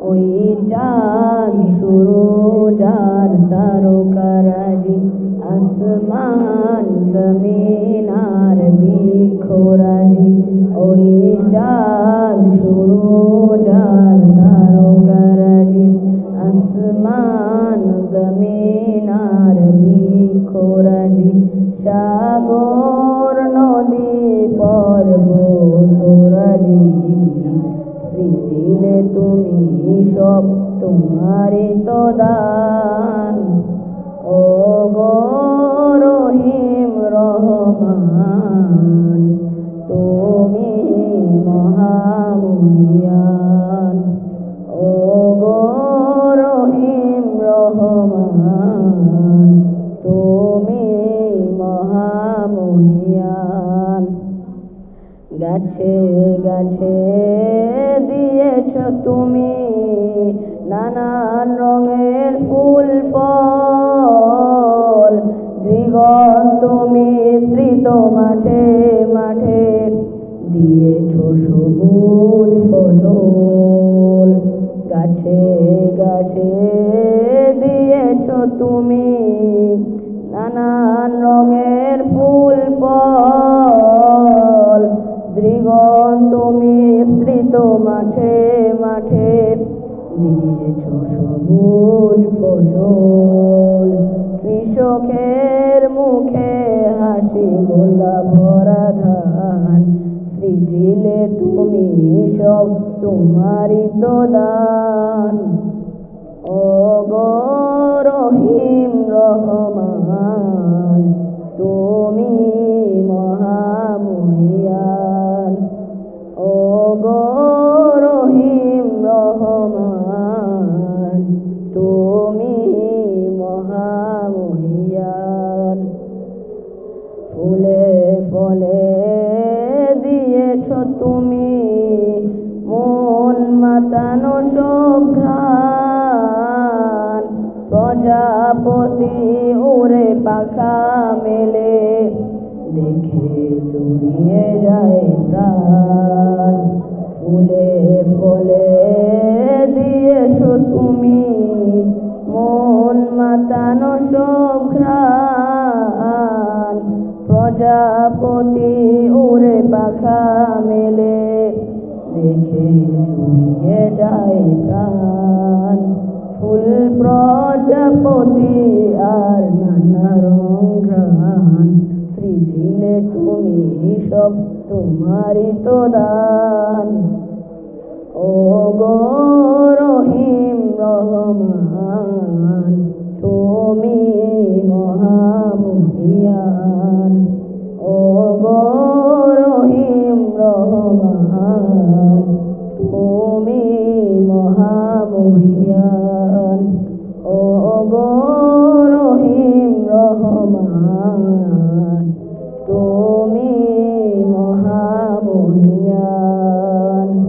ওই চাঁদ সূরজ আর তারকারাজি, আসমান জমিন আর বৃক্ষরাজি। ওই চাঁদ সূরজ আর তারকারাজি, আসমান জমিন আর বৃক্ষরাজি। সাগর নদী পর্বতরাজি, সৃজিলে তুমি সব তোমারই তো দান। ও গো রহিম রহমান, তুমি মহামহিয়ান। ও গো রহিম রহমান, তুমি মহামহিয়ান। গাছে গাছে দিয়েছ তুমি নানান রঙের ফুল ফল, দিগন্ত মিশ্রিত মাঠে মাঠে দিয়েছ সবুজ ফসল। গাছে গাছে দিয়েছ তুমি নানান রঙের ফুল ফল, দিগন্ত মিশ্রিত মাঠে মাঠে দিয়েছ সবুজ ফসল। কৃষকের মুখে হাসি গোলা ভরা ধান, সৃজিলে তুমি সব তোমারই তো দান। ও গো রহিম রহমান, তুমি মহামহিয়ান। ও গো রহিম রহমান, তুমি মহামহিয়ান। ফুলে ফলে দিয়েছ তুমি মন মাতানো সব ঘ্রাণ, প্রজাপতি উড়ে পাখা মেলে দেখে জুড়িয়ে যায় প্রাণ। ফুলে ফলে দিয়েছ তুমি মন মাতানো সব ঘ্রাণ, প্রজাপতি উড়ে পাখা মেলে দেখে জুড়িয়ে যায় প্রাণ। ফুল প্রজাপতি আর নানা রং ঘ্রাণ, সৃজিলে তুমি সব তোমারই তো দান। ও গো রহিম রহমান, তুমি মহামহিয়ান। ও গো রহিম রহমান, তুমি মহামহিয়ান। ও গো রহিম রহমান।